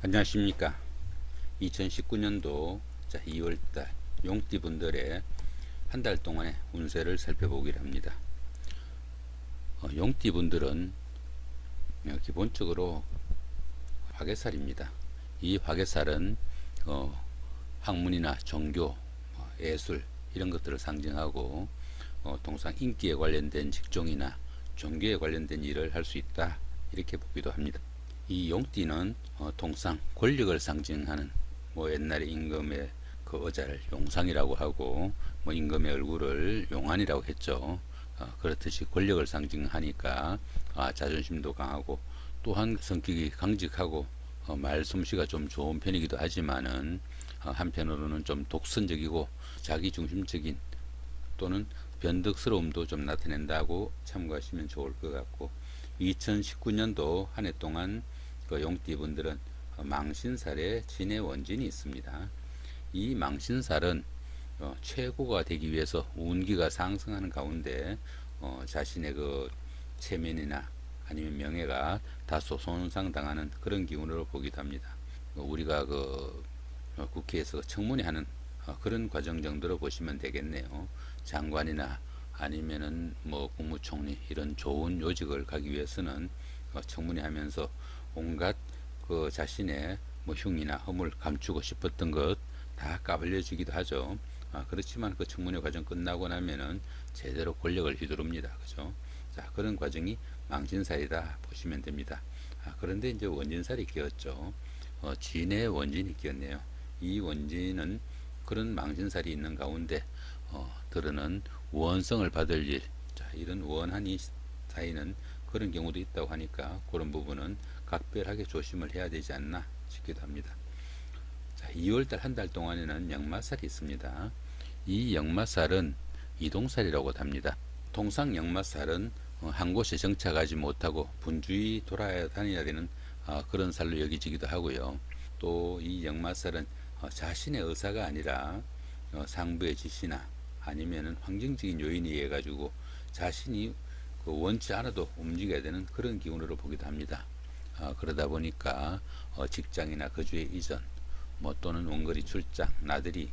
안녕하십니까. 2019년도 2월달 용띠분들의 한 달 동안의 운세를 살펴보기로 합니다. 용띠분들은 기본적으로 화개살입니다. 이 화개살은 학문이나 종교, 예술 이런 것들을 상징하고 통상 인기에 관련된 직종이나 종교에 관련된 일을 할 수 있다 이렇게 보기도 합니다. 이 용띠는 통상 권력을 상징하는 옛날에 임금의 그 의자를 용상이라고 하고 임금의 얼굴을 용안이라고 했죠. 그렇듯이 권력을 상징하니까 자존심도 강하고 또한 성격이 강직하고 말솜씨가 좀 좋은 편이기도 하지만은 한편으로는 좀 독선적이고 자기중심적인 또는 변덕스러움도 좀 나타낸다고 참고하시면 좋을 것 같고, 2019년도 한 해 동안 그 용띠분들은 망신살에 진의 원진이 있습니다. 이 망신살은 최고가 되기 위해서 운기가 상승하는 가운데 자신의 그 체면이나 아니면 명예가 다소 손상당하는 그런 기운으로 보기도 합니다. 우리가 그 국회에서 청문회하는 그런 과정 정도로 보시면 되겠네요. 장관이나 아니면은 국무총리 이런 좋은 요직을 가기 위해서는 청문회하면서 온갖 그 자신의 흉이나 허물 감추고 싶었던 것 다 까발려지기도 하죠. 그렇지만 그 청문회 과정 끝나고 나면은 제대로 권력을 휘두릅니다. 그죠? 자, 그런 과정이 망신살이다 보시면 됩니다. 그런데 이제 원진살이 끼었죠. 진의 원진이 끼었네요. 이 원진은 그런 망신살이 있는 가운데 들어는 원성을 받을 일, 자, 이런 원한 이 사이는 그런 경우도 있다고 하니까 그런 부분은 각별하게 조심을 해야 되지 않나 싶기도 합니다. 자, 2월달 한 달 동안에는 역마살이 있습니다. 이 역마살은 이동살이라고 합니다. 통상 역마살은 한 곳에 정착하지 못하고 분주히 돌아다녀야 되는 그런 살로 여기지기도 하고요. 또 이 역마살은 자신의 의사가 아니라 상부의 지시나 아니면은 환경적인 요인에 의해 가지고 자신이 원치 않아도 움직여야 되는 그런 기운으로 보기도 합니다. 그러다 보니까 직장이나 거주의 이전, 또는 원거리 출장, 나들이,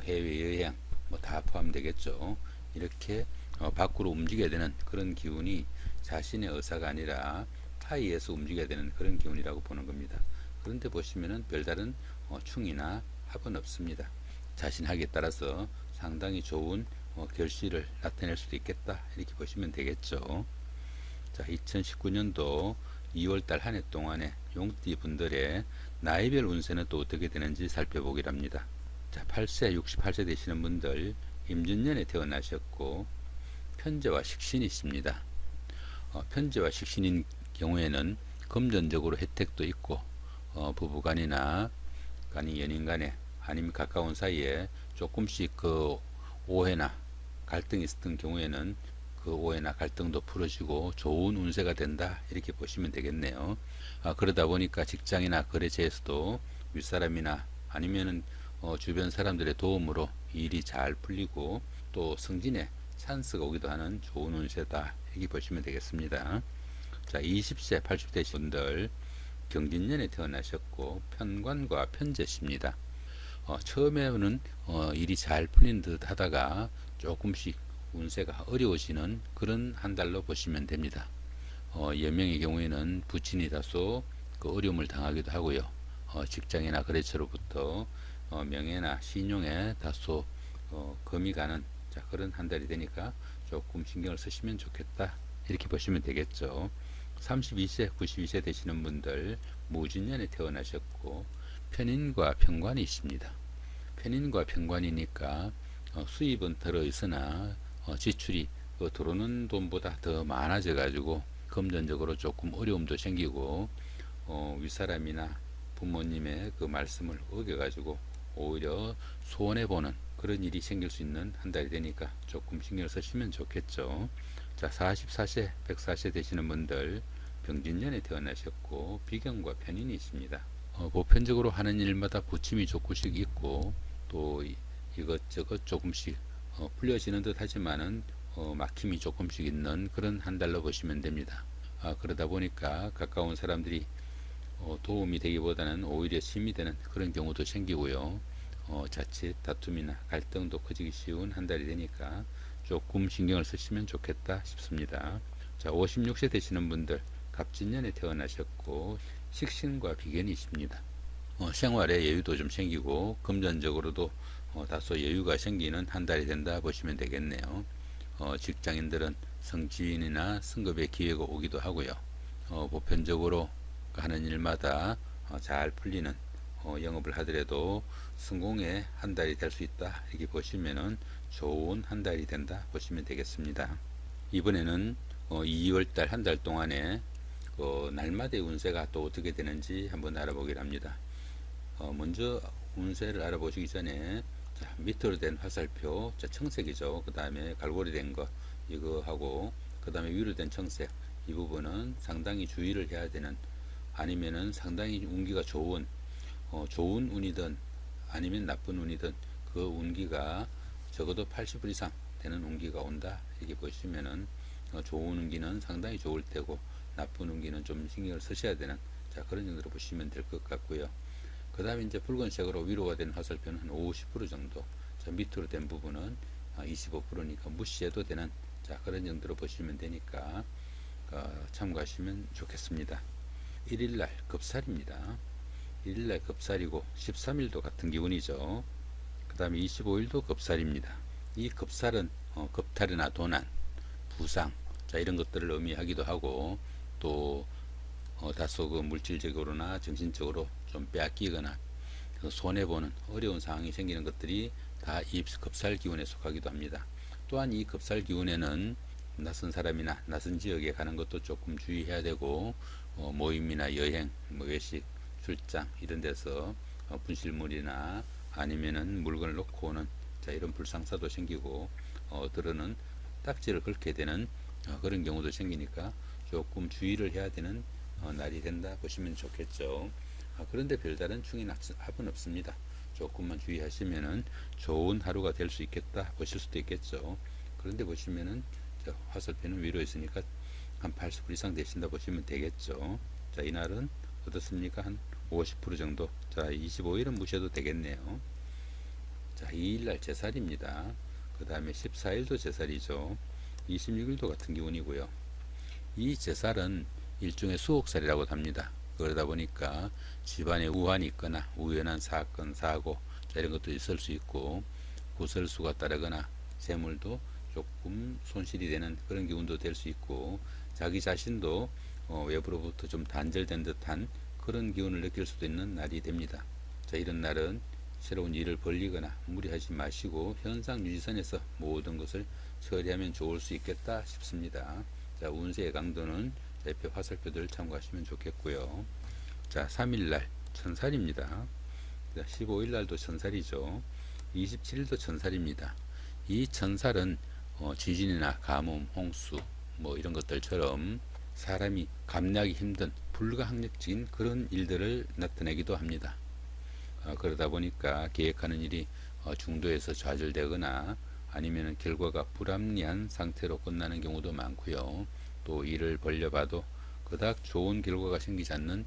해외 여행, 다 포함되겠죠. 이렇게 밖으로 움직여야 되는 그런 기운이 자신의 의사가 아니라 타에 의해서 움직여야 되는 그런 기운이라고 보는 겁니다. 그런데 보시면은 별다른 충이나 합은 없습니다. 자신 학에 따라서 상당히 좋은 결실을 나타낼 수도 있겠다 이렇게 보시면 되겠죠. 자, 2019년도 2월달 한 해 동안에 용띠 분들의 나이별 운세는 또 어떻게 되는지 살펴보기로 합니다. 자, 8세, 68세 되시는 분들 임진년에 태어나셨고 편제와 식신이 있습니다. 편제와 식신인 경우에는 금전적으로 혜택도 있고 부부간이나 아니 연인간에 아니면 가까운 사이에 조금씩 그 오해나 갈등이 있었던 경우에는 그 오해나 갈등도 풀어지고 좋은 운세가 된다 이렇게 보시면 되겠네요. 그러다 보니까 직장이나 거래처에서도 윗사람이나 아니면은 주변 사람들의 도움으로 일이 잘 풀리고 또 승진에 찬스가 오기도 하는 좋은 운세다 이렇게 보시면 되겠습니다. 자, 20세 80대 분들 경진년에 태어나셨고 편관과 편제십니다. 처음에는 일이 잘 풀린 듯 하다가 조금씩 운세가 어려워지는 그런 한 달로 보시면 됩니다. 여명의 경우에는 부친이 다소 그 어려움을 당하기도 하고요. 직장이나 거래처로부터 명예나 신용에 다소 금이 가는 그런 한 달이 되니까 조금 신경을 쓰시면 좋겠다 이렇게 보시면 되겠죠. 32세, 92세 되시는 분들 무진년에 태어나셨고 편인과 편관이 있습니다. 편인과 편관이니까 수입은 들어있으나 지출이 들어오는 돈보다 더 많아져 가지고 금전적으로 조금 어려움도 생기고 윗사람이나 부모님의 그 말씀을 어겨 가지고 오히려 손해보는 그런 일이 생길 수 있는 한 달이 되니까 조금 신경을 쓰시면 좋겠죠. 자, 44세, 104세 되시는 분들 병진년에 태어나셨고 비경과 편인이 있습니다. 보편적으로 하는 일마다 부침이 조금씩 있고 또 이것저것 조금씩 풀려지는 듯 하지만은 막힘이 조금씩 있는 그런 한 달로 보시면 됩니다. 그러다 보니까 가까운 사람들이 도움이 되기보다는 오히려 힘이 되는 그런 경우도 생기고요. 자칫 다툼이나 갈등도 커지기 쉬운 한 달이 되니까 조금 신경을 쓰시면 좋겠다 싶습니다. 자, 56세 되시는 분들 갑진년에 태어나셨고 식신과 비견이십니다. 생활에 여유도 좀 생기고 금전적으로도 다소 여유가 생기는 한 달이 된다 보시면 되겠네요. 직장인들은 승진이나 승급의 기회가 오기도 하고요. 보편적으로 하는 일마다 잘 풀리는 영업을 하더라도 성공의 한 달이 될 수 있다 이렇게 보시면은 좋은 한 달이 된다 보시면 되겠습니다. 이번에는 2월달 한 달 동안에 날마다의 운세가 또 어떻게 되는지 한번 알아보기를 합니다. 먼저 운세를 알아보시기 전에 밑으로 된 화살표, 청색이죠. 그 다음에 갈고리 된 거 이거 하고 그 다음에 위로 된 청색 이 부분은 상당히 주의를 해야 되는, 아니면은 상당히 운기가 좋은 운이든 아니면 나쁜 운이든 그 운기가 적어도 80% 이상 되는 운기가 온다 이렇게 보시면은 좋은 운기는 상당히 좋을 때고 나쁜 운기는 좀 신경을 쓰셔야 되는 그런 정도로 보시면 될 것 같고요. 그 다음에 이제 붉은색으로 위로가 된 화살표는 한 50% 정도, 밑으로 된 부분은 25%니까 무시해도 되는 그런 정도로 보시면 되니까 참고하시면 좋겠습니다. 1일날 급살입니다. 1일날 급살이고 13일도 같은 기운이죠. 그 다음에 25일도 급살입니다. 이 급살은 겁탈이나 도난, 부상 이런 것들을 의미하기도 하고 또 다소 그 물질적으로나 정신적으로 좀 빼앗기거나 손해보는 어려운 상황이 생기는 것들이 다 이 급살 기운에 속하기도 합니다. 또한 이 급살 기운에는 낯선 사람이나 낯선 지역에 가는 것도 조금 주의해야 되고 모임이나 여행, 외식, 출장 이런 데서 분실물이나 아니면은 물건을 놓고 오는 이런 불상사도 생기고 들어는 딱지를 긁게 되는 그런 경우도 생기니까 조금 주의를 해야 되는 날이 된다 보시면 좋겠죠. 그런데 별다른 충이나 합은 없습니다. 조금만 주의하시면은 좋은 하루가 될 수 있겠다 보실 수도 있겠죠. 그런데 보시면은 화살표는 위로 있으니까 한 80% 이상 되신다 보시면 되겠죠. 이날은 어떻습니까? 한 50% 정도. 25일은 무셔도 되겠네요. 2일날 제살입니다. 그 다음에 14일도 제살이죠. 26일도 같은 기운이고요. 이 제살은 일종의 수옥살이라고 합니다. 그러다 보니까 집안에 우환이 있거나 우연한 사건, 사고 이런 것도 있을 수 있고 구설수가 따르거나 재물도 조금 손실이 되는 그런 기운도 될 수 있고 자기 자신도 외부로부터 좀 단절된 듯한 그런 기운을 느낄 수도 있는 날이 됩니다. 이런 날은 새로운 일을 벌리거나 무리하지 마시고 현상 유지선에서 모든 것을 처리하면 좋을 수 있겠다 싶습니다. 운세의 강도는 옆에 화살표들 참고하시면 좋겠고요. 3일날 천살입니다. 15일날도 천살이죠. 27일도 천살입니다. 이 천살은 지진이나 가뭄, 홍수 이런 것들처럼 사람이 감내하기 힘든 불가항력적인 그런 일들을 나타내기도 합니다. 그러다 보니까 계획하는 일이 중도에서 좌절되거나 아니면 결과가 불합리한 상태로 끝나는 경우도 많고요. 또 일을 벌려봐도 그닥 좋은 결과가 생기지 않는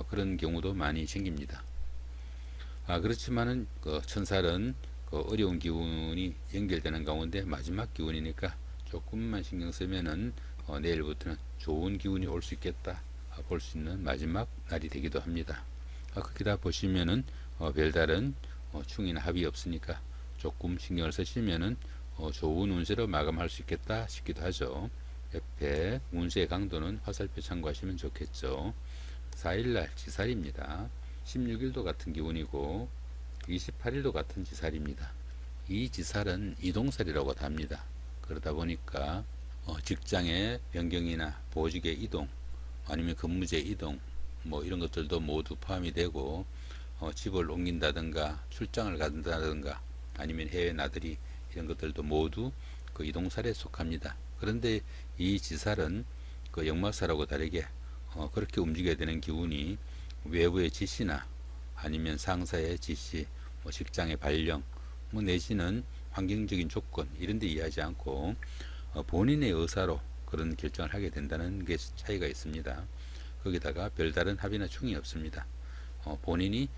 그런 경우도 많이 생깁니다. 그렇지만은 천살은 어려운 기운이 연결되는 가운데 마지막 기운이니까 조금만 신경 쓰면은 내일부터는 좋은 기운이 올 수 있겠다 볼 수 있는 마지막 날이 되기도 합니다. 거기다 보시면은 별다른 충이나 합이 없으니까 조금 신경을 쓰시면은 좋은 운세로 마감할 수 있겠다 싶기도 하죠. 옆에 운세의 강도는 화살표 참고하시면 좋겠죠. 4일날 지살입니다. 16일도 같은 기운이고 28일도 같은 지살입니다. 이 지살은 이동살이라고 합니다. 그러다 보니까 직장의 변경이나 보직의 이동 아니면 근무지의 이동 이런 것들도 모두 포함이 되고 집을 옮긴다든가 출장을 간다든가 아니면 해외 나들이 이런 것들도 모두 그 이동살에 속합니다. 그런데 이 지살은 그 역마살하고 다르게 그렇게 움직여야 되는 기운이 외부의 지시나 아니면 상사의 지시, 직장의 발령, 내지는 환경적인 조건 이런 데 이해하지 않고 본인의 의사로 그런 결정을 하게 된다는 게 차이가 있습니다. 거기다가 별다른 합이나 충이 없습니다. 본인이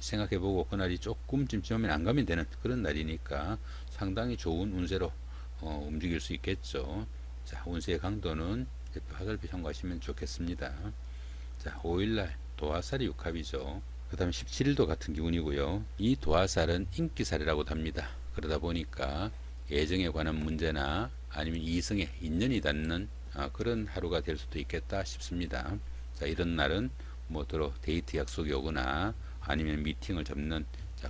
생각해보고 그날이 조금 찜찜하면 안 가면 되는 그런 날이니까 상당히 좋은 운세로 움직일 수 있겠죠. 자, 운세의 강도는 화살표 참고하시면 좋겠습니다. 자, 5일날 도화살이 6합이죠. 그 다음에 17일도 같은 기운이고요. 이 도화살은 인기살이라고 합니다. 그러다 보니까 애정에 관한 문제나 아니면 이성에 인연이 닿는 그런 하루가 될 수도 있겠다 싶습니다. 자, 이런 날은 뭐더러 데이트 약속이 오거나 아니면 미팅을 잡는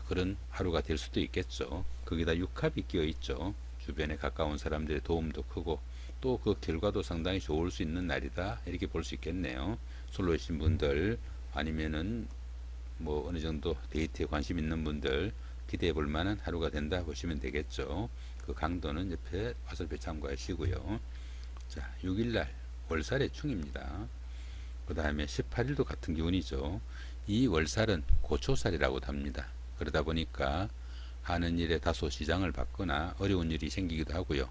그런 하루가 될 수도 있겠죠. 거기다 육합이 끼어 있죠. 주변에 가까운 사람들의 도움도 크고 또 그 결과도 상당히 좋을 수 있는 날이다 이렇게 볼 수 있겠네요. 솔로이신 분들 아니면은 뭐 어느 정도 데이트에 관심 있는 분들 기대해 볼 만한 하루가 된다 보시면 되겠죠. 그 강도는 옆에 화살표 참고하시고요. 자, 6일날 월살의 충입니다. 그 다음에 18일도 같은 기운이죠. 이 월살은 고초살이라고 합니다. 그러다 보니까 하는 일에 다소 지장을 받거나 어려운 일이 생기기도 하고요.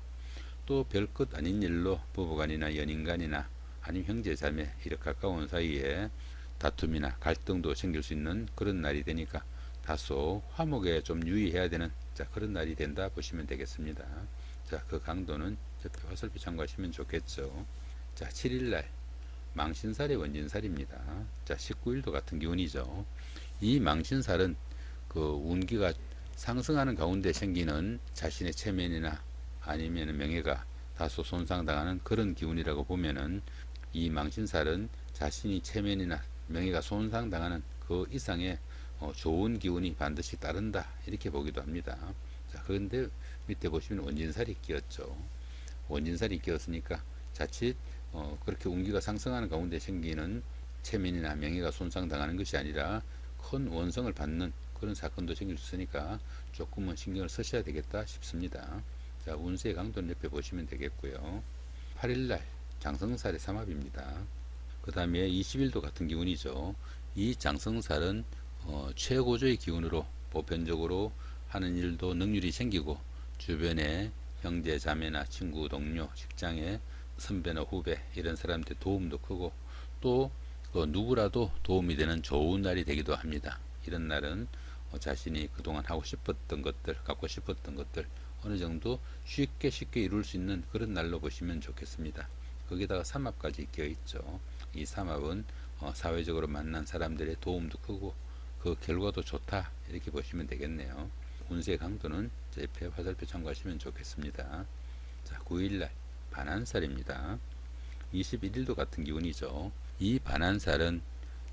또 별것 아닌 일로 부부간이나 연인간이나 아니면 형제자매 이렇게 가까운 사이에 다툼이나 갈등도 생길 수 있는 그런 날이 되니까 다소 화목에 좀 유의해야 되는 그런 날이 된다 보시면 되겠습니다. 자, 그 강도는 옆에 화살표 참고하시면 좋겠죠. 자, 7일날 망신살의 원진살입니다. 자, 19일도 같은 기운이죠. 이 망신살은 그 운기가 상승하는 가운데 생기는 자신의 체면이나 아니면 명예가 다소 손상당하는 그런 기운이라고 보면은 이 망신살은 자신이 체면이나 명예가 손상당하는 그 이상의 좋은 기운이 반드시 따른다 이렇게 보기도 합니다. 자, 그런데 밑에 보시면 원진살이 끼었죠. 원진살이 끼었으니까 자칫 그렇게 운기가 상승하는 가운데 생기는 체면이나 명예가 손상당하는 것이 아니라 큰 원성을 받는 그런 사건도 생길 수 있으니까 조금은 신경을 쓰셔야 되겠다 싶습니다. 자, 운세의 강도는 옆에 보시면 되겠고요. 8일날 장성살의 삼합입니다. 그 다음에 20일도 같은 기운이죠. 이 장성살은 최고조의 기운으로 보편적으로 하는 일도 능률이 생기고 주변에 형제 자매나 친구 동료 직장에 선배나 후배 이런 사람들 도움도 크고 또 누구라도 도움이 되는 좋은 날이 되기도 합니다. 이런 날은 자신이 그동안 하고 싶었던 것들 갖고 싶었던 것들 어느 정도 쉽게 이룰 수 있는 그런 날로 보시면 좋겠습니다. 거기다가 삼합까지 껴있죠. 이 삼합은 사회적으로 만난 사람들의 도움도 크고 그 결과도 좋다 이렇게 보시면 되겠네요. 운세 강도는 옆에 화살표 참고하시면 좋겠습니다. 자, 9일날 반한살입니다. 21일도 같은 기운이죠. 이 반한살은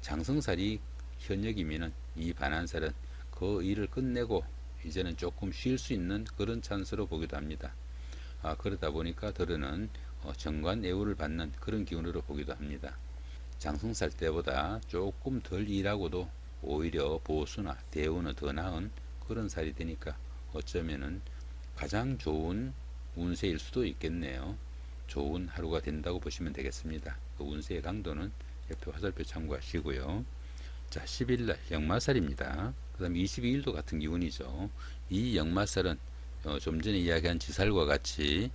장성살이 현역이면은 이 반한살은 그 일을 끝내고 이제는 조금 쉴 수 있는 그런 찬스로 보기도 합니다. 그러다 보니까 들으는 정관애우를 받는 그런 기운으로 보기도 합니다. 장성살 때보다 조금 덜 일하고도 오히려 보수나 대우는 더 나은 그런 살이 되니까 어쩌면은 가장 좋은 운세일 수도 있겠네요. 좋은 하루가 된다고 보시면 되겠습니다. 그 운세의 강도는 옆에 화살표 참고하시고요. 자, 10일날 역마살입니다. 그 다음 22일도 같은 기운이죠. 이 역마살은 좀 전에 이야기한 지살과 같이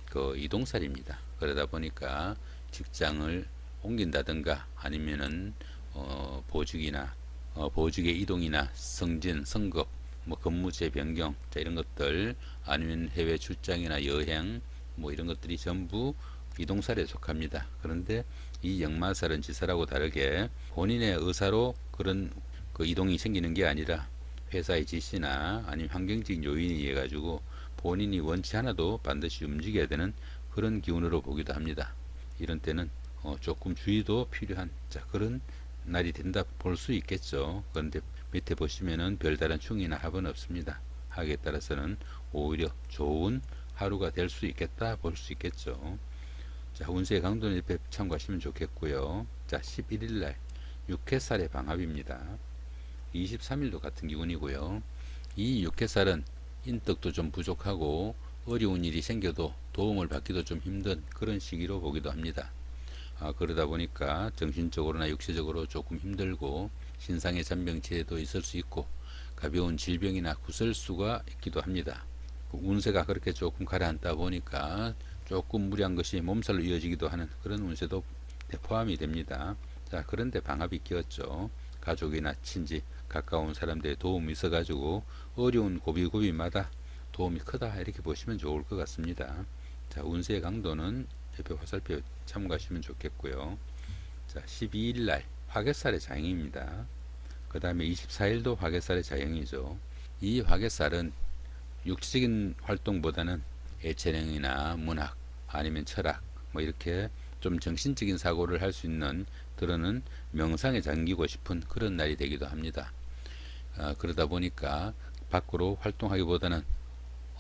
그 이동살입니다. 그러다 보니까 직장을 옮긴다든가 아니면은 보직이나 보직의 이동이나 승진, 승급, 뭐 근무제 변경 이런 것들 아니면 해외 출장이나 여행 뭐 이런 것들이 전부 이동살에 속합니다. 그런데 이 역마살은 지살하고 다르게 본인의 의사로 그런 그 이동이 생기는 게 아니라 회사의 지시나 아니면 환경적인 요인에 의해 가지고 본인이 원치 않아도 반드시 움직여야 되는 그런 기운으로 보기도 합니다. 이런 때는 조금 주의도 필요한 그런 날이 된다 볼 수 있겠죠. 그런데 밑에 보시면은 별다른 충이나 합은 없습니다. 하기에 따라서는 오히려 좋은 하루가 될 수 있겠다 볼 수 있겠죠. 자, 운세의 강도는 옆에 참고하시면 좋겠고요. 자, 11일날 육해살의 방합입니다. 23일도 같은 기운이고요. 이 육해살은 인덕도 좀 부족하고 어려운 일이 생겨도 도움을 받기도 좀 힘든 그런 시기로 보기도 합니다. 그러다 보니까 정신적으로나 육체적으로 조금 힘들고 신상의 잔병치레도 있을 수 있고 가벼운 질병이나 구설수가 있기도 합니다. 운세가 그렇게 조금 가라앉다 보니까 조금 무리한 것이 몸살로 이어지기도 하는 그런 운세도 포함이 됩니다. 자, 그런데 방합이 끼었죠. 가족이나 친지, 가까운 사람들의 도움이 있어가지고 어려운 고비고비마다 도움이 크다 이렇게 보시면 좋을 것 같습니다. 자, 운세의 강도는 옆에 화살표 참고하시면 좋겠고요. 자, 12일 날 화개살의 자행입니다. 그 다음에 24일도 화개살의 자행이죠. 이 화개살은 육체적인 활동보다는 예체능이나 문학 아니면 철학 뭐 이렇게 좀 정신적인 사고를 할 수 있는 그러는 명상에 잠기고 싶은 그런 날이 되기도 합니다. 그러다 보니까 밖으로 활동하기보다는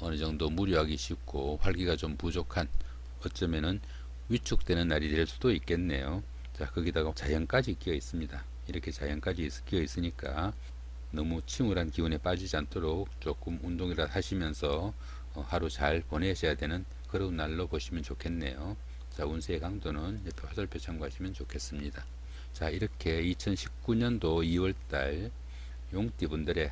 어느 정도 무리하기 쉽고 활기가 좀 부족한 어쩌면은 위축되는 날이 될 수도 있겠네요. 자, 거기다가 자연까지 끼어 있습니다. 이렇게 자연까지 끼어 있으니까 너무 침울한 기운에 빠지지 않도록 조금 운동이라도 하시면서 하루 잘 보내셔야 되는 그런 날로 보시면 좋겠네요. 자, 운세의 강도는 옆에 화살표 참고하시면 좋겠습니다. 자, 이렇게 2019년도 2월달 용띠분들의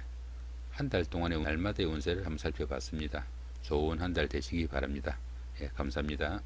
한 달 동안의 날마다의 운세를 한번 살펴봤습니다. 좋은 한 달 되시기 바랍니다. 예, 감사합니다.